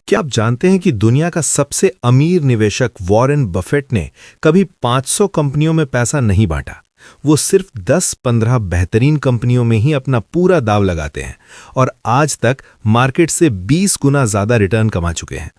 क्या आप जानते हैं कि दुनिया का सबसे अमीर निवेशक वॉरेन बफेट ने कभी 500 कंपनियों में पैसा नहीं बांटा। वो सिर्फ 10-15 बेहतरीन कंपनियों में ही अपना पूरा दाव लगाते हैं और आज तक मार्केट से 20 गुना ज्यादा रिटर्न कमा चुके हैं।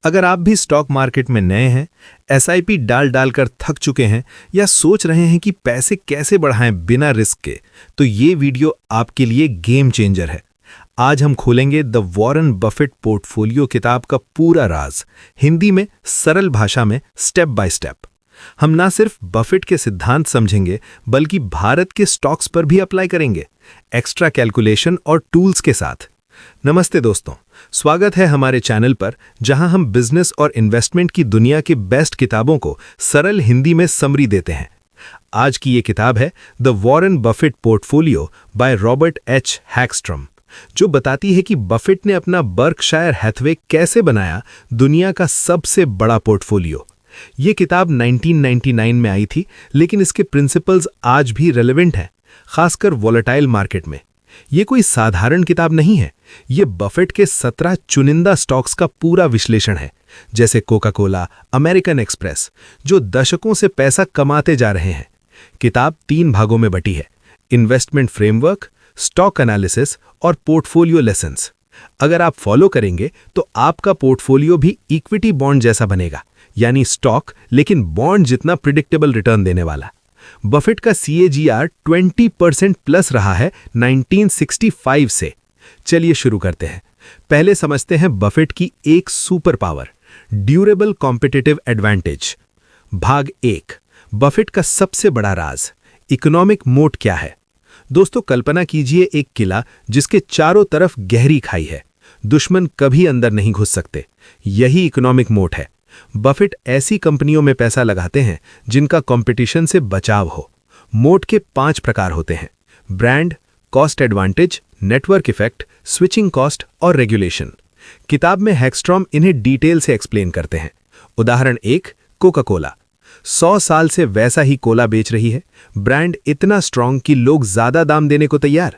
अगर आप भी स्टॉक मार्केट में नए हैं, एसआईपी डाल कर थक चुके हैं या सोच रहे हैं कि पैसे कैसे बढ़ाएं बिना रिस्क के, तो ये वीडियो आपके लिए गेम चेंजर है। आज हम खोलेंगे द वॉरेन बफेट पोर्टफोलियो किताब का पूरा राज, हिंदी में सरल भाषा में स्टेप बाय स्टेप। हम ना सिर्फ बफेट के सिद्धांत समझेंगे बल्कि भारत के स्टॉक्स पर भी अप्लाई करेंगे, एक्स्ट्रा कैलकुलेशन और टूल्स के साथ। नमस्ते दोस्तों, स्वागत है हमारे चैनल पर, जहां हम बिजनेस और इन्वेस्टमेंट की दुनिया की बेस्ट किताबों को सरल हिंदी में समरी देते हैं। आज की ये किताब है the Warren Buffett portfolio by Robert H Hagstrom, जो बताती है कि बफेट ने अपना बर्कशायर हैथवे कैसे बनाया दुनिया का सबसे बड़ा पोर्टफोलियो। ये किताब 1999 में आई थी, लेकिन इसके प्रिंसिपल्स आज भी रेलेवेंट हैं, खासकर वॉलेटाइल मार्केट में। ये कोई साधारण किताब नहीं है, ये बफेट के 17 चुनिंदा स्टॉक्स का पूरा विश्लेषण है, जैसे कोका कोला, अमेरिकन एक्सप्रेस, जो दशकों से पैसा कमाते जा रहे हैं। किताब 3 भागों में बटी है: इन्वेस्टमेंट फ्रेमवर्क, स्टॉक एनालिसिस और पोर्टफोलियो लेसन्स। अगर आप फॉलो करेंगे तो आपका पोर्टफोलियो भी इक्विटी बॉन्ड जैसा बनेगा, यानी स्टॉक लेकिन बॉन्ड जितना प्रिडिक्टेबल रिटर्न देने वाला। बफेट का CAGR 20% प्लस रहा है 1965 से। चलिए शुरू करते हैं। पहले समझते हैं बफेट की एक super power, durable competitive advantage. भाग 1, बफेट का सबसे बड़ा राज, इकोनॉमिक मोट क्या है। दोस्तों, कल्पना कीजिए एक किला जिसके चारों तरफ गहरी खाई है, दुश्मन कभी अंदर नहीं घुस सकते। यही इकोनॉमिक मोट है। बफेट ऐसी कंपनियों में पैसा लगाते हैं जिनका कंपटीशन से बचाव हो। मोट के 5 प्रकार होते हैं: brand, cost advantage, network effect, switching cost और रेगुलेशन। किताब में हैगस्ट्रॉम इन्हें डिटेल से एक्सप्लेन करते हैं। उदाहरण 1, कोका कोला 100 साल से वैसा ही कोला बेच रही है। ब्रांड इतना स्ट्रांग कि लोग ज्यादा दाम देने को तैयार।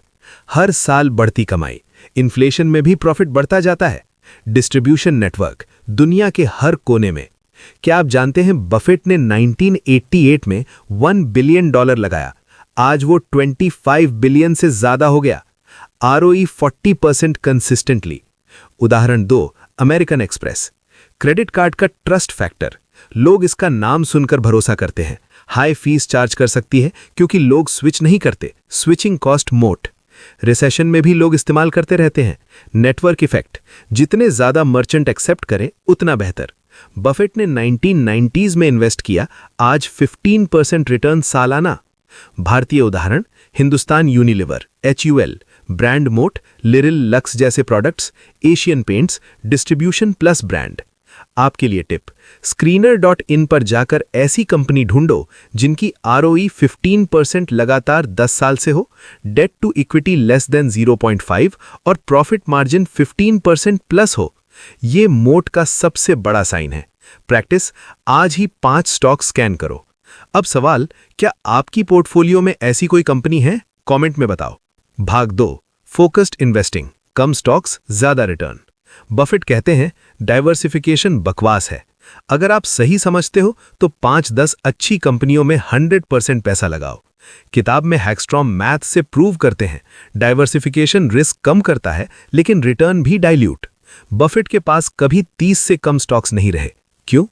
हर साल बढ़ती कमाई, इन्फ्लेशन में भी प्रॉफिट बढ़ता जाता है। डिस्ट्रीब्यूशन नेटवर्क दुनिया के हर कोने में। क्या आप जानते हैं बफेट ने 1988 में $1 बिलियन लगाया, आज वो 25 बिलियन से ज्यादा हो गया। ROE 40% consistently. उदाहरण 2, अमेरिकन एक्सप्रेस, क्रेडिट कार्ड का ट्रस्ट फैक्टर। लोग इसका नाम सुनकर भरोसा करते हैं। हाई फीस चार्ज कर सकती है क्योंकि लोग स्विच नहीं करते, स्विचिंग कॉस्ट मोट। रिसेशन में भी लोग इस्तेमाल करते रहते हैं। नेटवर्क इफेक्ट, जितने ज्यादा मर्चेंट एक्सेप्ट करें उतना बेहतर। बफेट ने 1990s में इन्वेस्ट किया, आज 15% रिटर्न सालाना। भारतीय उदाहरण हिंदुस्तान यूनिलीवर, HUL, ब्रांड मोट, लिरिल, लक्स जैसे products, Asian paints, distribution plus brand. आपके लिए टिप, screener.in पर जाकर ऐसी कंपनी ढूंढो जिनकी ROE 15% लगातार 10 साल से हो, debt to equity less than 0.5 और प्रॉफिट मार्जिन 15% प्लस हो। ये मोट का सबसे बड़ा साइन है। प्रैक्टिस, आज ही 5 स्टॉक स्कैन करो। अब सवाल, क्या आपकी पोर्टफोलियो में ऐसी कोई कंपनी है? कमेंट में बताओ। भाग 2, फोकस्ड इन्वेस्टिंग, कम स्टॉक्स ज्यादा रिटर्न। बफेट कहते हैं डाइवर्सिफिकेशन बकवास है। अगर आप सही समझते हो तो 5-10 अच्छी कंपनियों में 100% पैसा लगाओ। किताब में हैगस्ट्रॉम मैथ से प्रूव करते हैं डाइवर्सिफिकेशन रिस्क कम करता है लेकिन रिटर्न भी डाइल्यूट। बफेट के पास कभी 30 से कम स्टॉक्स नहीं रहे। क्यों?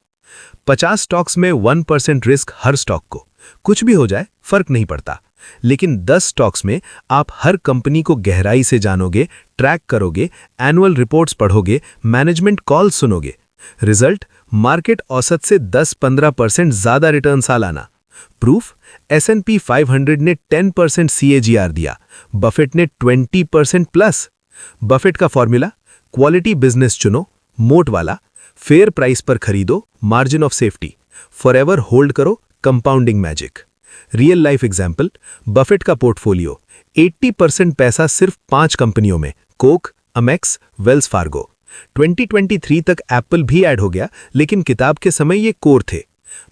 50 स्टॉक्स में 1% रिस्क हर स्टॉक को, कुछ भी हो जाए फर्क नहीं पड़ता। लेकिन 10 स्टॉक्स में आप हर कंपनी को गहराई से जानोगे, ट्रैक करोगे, एनुअल रिपोर्ट्स पढ़ोगे, मैनेजमेंट कॉल सुनोगे। रिजल्ट, मार्केट औसत से 10-15% ज्यादा रिटर्न सालाना। प्रूफ, S&P 500 ने 10% CAGR दिया, बफेट ने 20% प्लस। बफेट का फॉर्मूला, क्वालिटी बिजनेस चुनो, मोट वाला, फेयर प्राइस पर खरीदो, margin of safety, forever hold करो, compounding magic. Real life example, Buffett का पोर्टफोलियो 80% पैसा सिर्फ 5 कंपनियों में, कोक, अमेक्स, वेल्स फार्गो। 2023 तक एप्पल भी ऐड हो गया, लेकिन किताब के समय ये कोर थे।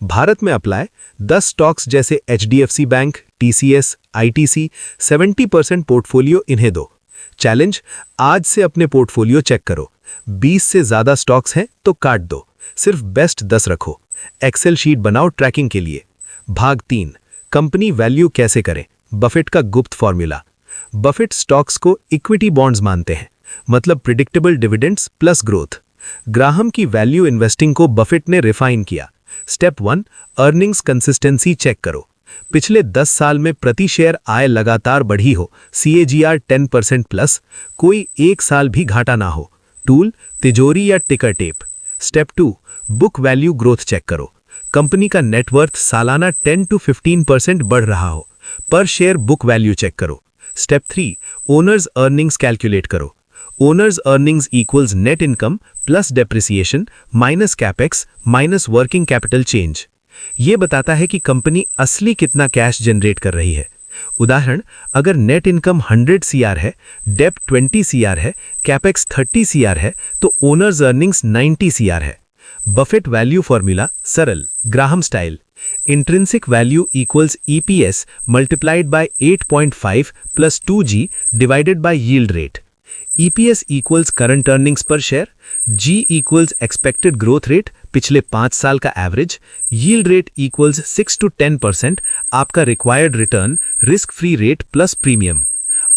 भारत में अप्लाई 10 स्टॉक्स जैसे HDFC bank, TCS, ITC, 70% portfolio इन्हें दो। चैलेंज, आज से अपने पोर्टफोलियो चेक करो। 20 से ज्यादा स्टॉक्स हैं तो काट दो, सिर्फ बेस्ट 10 रखो। एक्सेल शीट बनाओ ट्रैकिंग के लिए। भाग 3, कंपनी वैल्यू कैसे करें, बफेट का गुप्त फॉर्मूला। बफेट स्टॉक्स को इक्विटी बॉन्ड्स मानते हैं, मतलब predictable dividends plus growth. Graham की वैल्यू इन्वेस्टिंग को बफेट ने रिफाइन किया। स्टेप 1, अर्निंग्स कंसिस्टेंसी चेक करो। पिछले 10 साल में प्रति शेयर आय लगातार बढ़ी हो, CAGR 10% प्लस, कोई एक साल भी घाटा ना हो। टूल, तिजोरी या ticker tape. Step 2, book value growth check करो। कंपनी का नेटवर्थ सालाना 10 to 15% बढ़ रहा हो, पर शेयर बुक वैल्यू चेक करो। स्टेप 3, ओनर्स अर्निंग्स कैलकुलेट करो। Owners earnings equals net income plus depreciation minus capex minus working capital change. ये बताता है कि कंपनी असली कितना कैश जनरेट कर रही है। उदाहरण, अगर नेट इनकम 100 CR है, डेप 20 CR है, कैपेक्स 30 CR है, तो ओनर्स अर्निंग्स 90 CR है। बफेट वैल्यू फॉर्मूला सरल, Graham style. Intrinsic value equals EPS multiplied by 8.5 plus 2G divided by yield rate. EPS equals current earnings per share, G equals expected growth rate पिछले 5 साल का average, yield rate equals 6 to 10% आपका required return, risk free rate plus premium.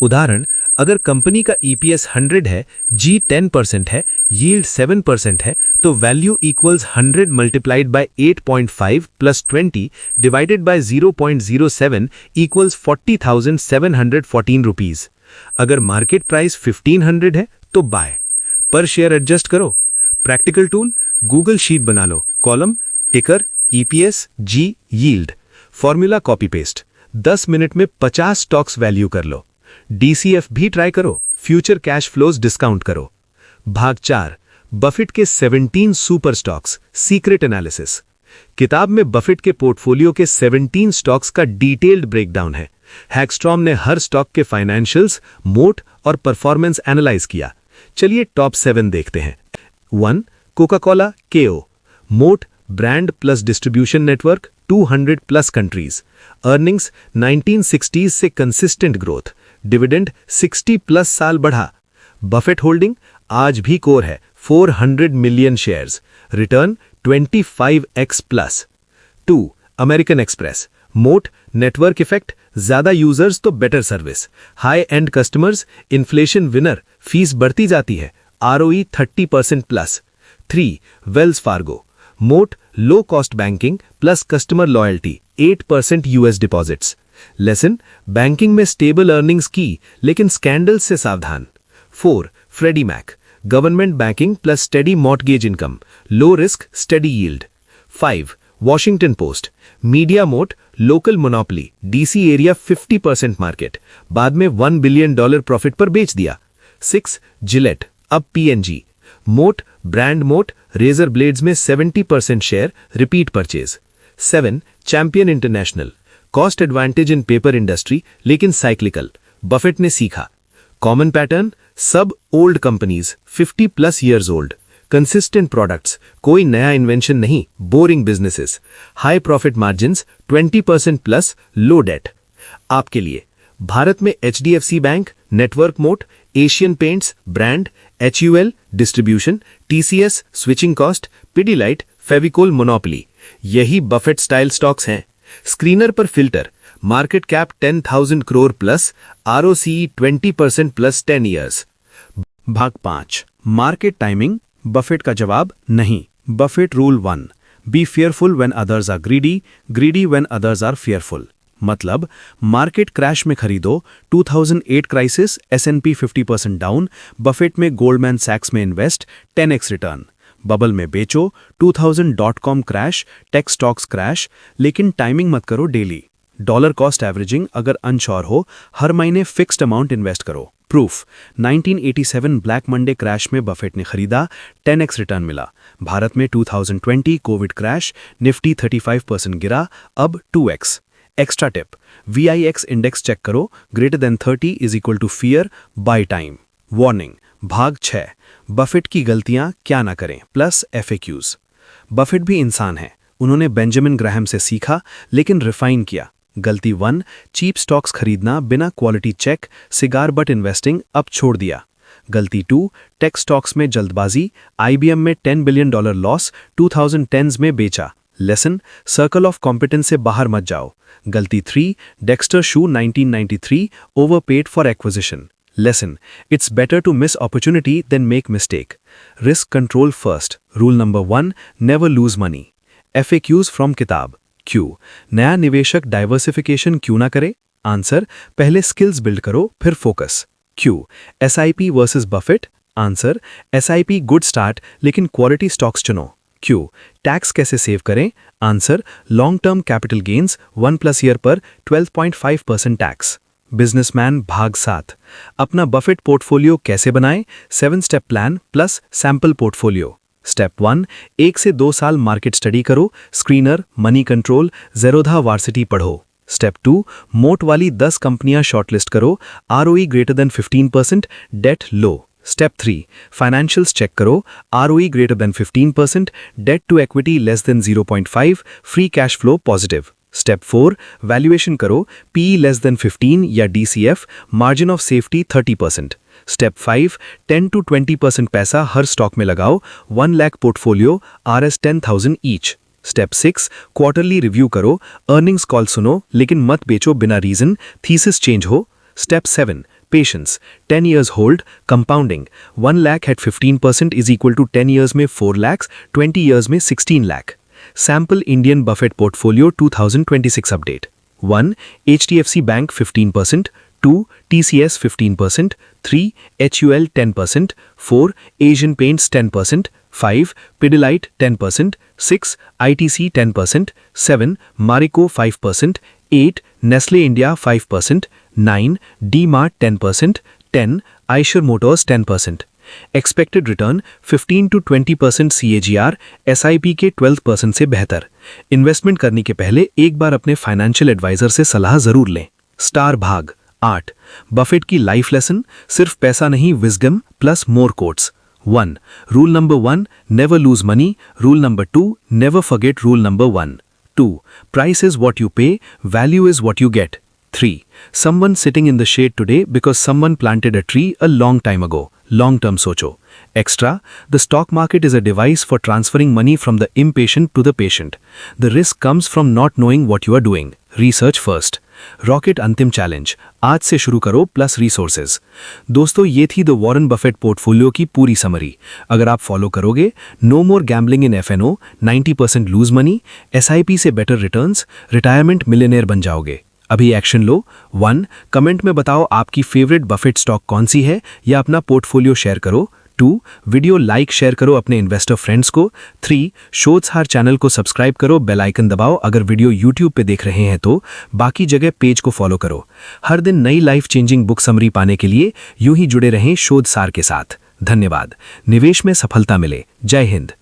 उदाहरण, अगर company का EPS 100 है, G 10% है, yield 7% है, तो value equals 100 multiplied by 8.5 plus 20 divided by 0.07 equals 40,714 rupees. अगर मार्केट प्राइस 1500 है तो बाय, पर शेयर एडजस्ट करो। प्रैक्टिकल टूल, गूगल शीट बना लो। कॉलम, टिकर, EPS, G, yield. Formula copy paste. 10 minute में 50 स्टॉक्स वैल्यू कर लो। DCF भी ट्राई करो, फ्यूचर कैश फ्लोज डिस्काउंट करो। भाग 4, बफेट के 17 सुपर स्टॉक्स, सीक्रेट एनालिसिस। किताब में बफेट के पोर्टफोलियो के 17 स्टॉक्स का डिटेल्ड ब्रेकडाउन है। हैक्स्ट्रॉम ने हर स्टॉक के फाइनेंशियल्स, मोट और परफॉर्मेंस एनालाइज किया। चलिए टॉप 7 देखते हैं। 1, कोका कोला KO, मोट brand plus distribution network 200 plus countries, earnings 1960s से कंसिस्टेंट ग्रोथ, डिविडेंड 60 प्लस साल बढ़ा। बफेट होल्डिंग आज भी कोर है, 400 million shares, return 25x plus. 2, American express, मोट नेटवर्क इफेक्ट, ज्यादा यूजर्स तो better service, high and customers, inflation winner, fees बढ़ती जाती है, ROE 30% plus. 3, Wells Fargo, moat low cost banking plus customer loyalty, 8% US deposits. Lesson, banking में stable earnings की, लेकिन scandal से सावधान। 4, Freddie Mac, government banking plus steady mortgage income, low risk steady yield. 5, Washington Post, media moat, local monopoly, DC area 50% market, बाद में $1 billion profit पर बेच दिया। 6, जिलेट, अब P&G, मोट ब्रांड मोट, रेजर ब्लेड्स में 70% share, repeat purchase. 7, champion international, cost advantage in paper industry लेकिन साइक्लिकल, बफेट ने सीखा। कॉमन पैटर्न, सब old companies, 50 plus years old, consistent products, कोई नया इन्वेंशन नहीं, boring businesses, high profit margins 20% plus, low debt. आपके लिए भारत में HDFC bank, network moat, Asian Paints brand, HUL distribution, TCS switching cost, Pidilite, Fevicol monopoly, यही Buffett style stocks हैं। Screener पर filter, market cap 10,000 crore plus, ROCE 20% plus 10 years. भाग 5, market timing, Buffett का जवाब नहीं। Buffett rule 1, be fearful when others are greedy, greedy when others are fearful. मतलब market crash में खरीदो, 2008 क्राइसिस, S&P 50% डाउन, बफेट में गोल्डमैन सैक्स में इन्वेस्ट, 10x रिटर्न। बबल में बेचो, 2000.com crash, tech stocks crash, लेकिन टाइमिंग मत करो डेली। डॉलर कॉस्ट एवरेजिंग अगर अनश्योर हो, हर महीने फिक्स्ड अमाउंट इन्वेस्ट करो। प्रूफ, 1987 ब्लैक मंडे क्रैश में बफेट ने खरीदा, 10x रिटर्न मिला। भारत में 2020 कोविड क्रैश, निफ्टी 35% गिरा, अब 2x। Extra tip, VIX index check करो, greater than 30 is equal to fear, buy time. Warning, भाग 6, बफेट की गलतियां क्या ना करें प्लस FAQs। बफेट भी इंसान है, उन्होंने बेंजामिन ग्राहम से सीखा लेकिन रिफाइन किया। गलती 1, चीप स्टॉक्स खरीदना बिना quality check, cigar butt investing, अब छोड़ दिया। गलती 2, टेक स्टॉक्स में जल्दबाजी, IBM में $10 बिलियन लॉस, 2010s में बेचा। लेसन, सर्कल ऑफ कॉम्पिटेंस से बाहर मत जाओ। गलती 3, Dexter Shoe 1993, overpaid for acquisition. Lesson, it's better to miss opportunity than make mistake. Risk control first. Rule number 1, never lose money. FAQs from किताब। क्यों नया निवेशक डाइवर्सिफिकेशन क्यों ना करे? आंसर, पहले स्किल्स बिल्ड करो फिर फोकस। क्यों SIP versus Buffett? Answer, SIP good start लेकिन क्वालिटी स्टॉक्स चुनो। क्यों टैक्स कैसे सेव करें? Answer, long term capital gains 1+ year पर 12.5% टैक्स। बिजनेसमैन भाग 7, अपना बफेट पोर्टफोलियो कैसे बनाएं? 7 step plan plus sample portfolio. Step 1, 1 से 2 साल मार्केट स्टडी करो, screener, money control, Zerodha varsity पढ़ो। स्टेप 2, मोट वाली 10 कंपनियां शॉर्टलिस्ट करो, ROE ग्रेटर देन 15%, डेट लो। स्टेप 3, फाइनेंशियल्स चेक करो, ROE greater than 15%, debt to equity less than 0.5, free cash flow positive. Step 4, valuation करो, PE लेस देन 15 या DCF, margin of safety 30%। Step 5, 10 to 20% पैसा हर stock में लगाओ, 1 lakh portfolio, RS 10,000 each. Step 6, quarterly review करो, earnings call सुनो लेकिन मत बेचो बिना रीजन, थीसिस चेंज हो। Step 7, patience, 10 years hold, compounding, 1 lakh at 15% is equal to 10 years में 4 lakhs, 20 years में 16 lakh। Sample Indian Buffett portfolio 2026 update. 1, HDFC bank 15%, 2, TCS 15%, 3, HUL 10%, 4, Asian Paints 10%, 5, Pidilite 10%, 6, ITC 10%, 7, Marico 5%, 8, Nestle India 5%, 9, D-Mart 10%, 10, Eicher Motors 10%. Expected return 15 to 20% CAGR, SIP के 12% से बेहतर। Investment करने के पहले एक बार अपने फाइनेंशियल एडवाइजर से सलाह जरूर लें। स्टार भाग 8, बफेट की लाइफ लेसन, सिर्फ पैसा नहीं wisdom plus more quotes. 1, rule number 1, never lose money. Rule number 2, never forget rule number 1। 2, price is what you pay, value is what you get. 3, someone sitting in the shade today because someone planted a tree a long time ago. Long term socho. Extra, the stock market is a device for transferring money from the impatient to the patient. The risk comes from not knowing what you are doing. Research first. Rocket अंतिम challenge, आज से शुरू करो plus resources. दोस्तों, ये थी the Warren Buffett portfolio की पूरी समरी। अगर आप फॉलो करोगे, नो मोर गैम्बलिंग इन FNO, 90% लूज मनी, SIP से बेटर रिटर्न्स, रिटायरमेंट मिलियनेयर बन जाओगे। अभी एक्शन लो। 1, कमेंट में बताओ आपकी फेवरेट बफेट स्टॉक कौन सी है या अपना पोर्टफोलियो शेयर करो। 2, वीडियो लाइक शेयर करो अपने इन्वेस्टर फ्रेंड्स को। 3, शोधसार चैनल को सब्सक्राइब करो, बेल आइकन दबाओ अगर वीडियो यूट्यूब पे देख रहे हैं तो। बाकी जगह पेज को फॉलो करो। हर दिन नई लाइफ चेंजिंग बुक समरी पाने के लिए यूं ही जुड़े रहें शोधसार के साथ। धन्यवाद। निवेश में सफलता मिले। जय हिंद।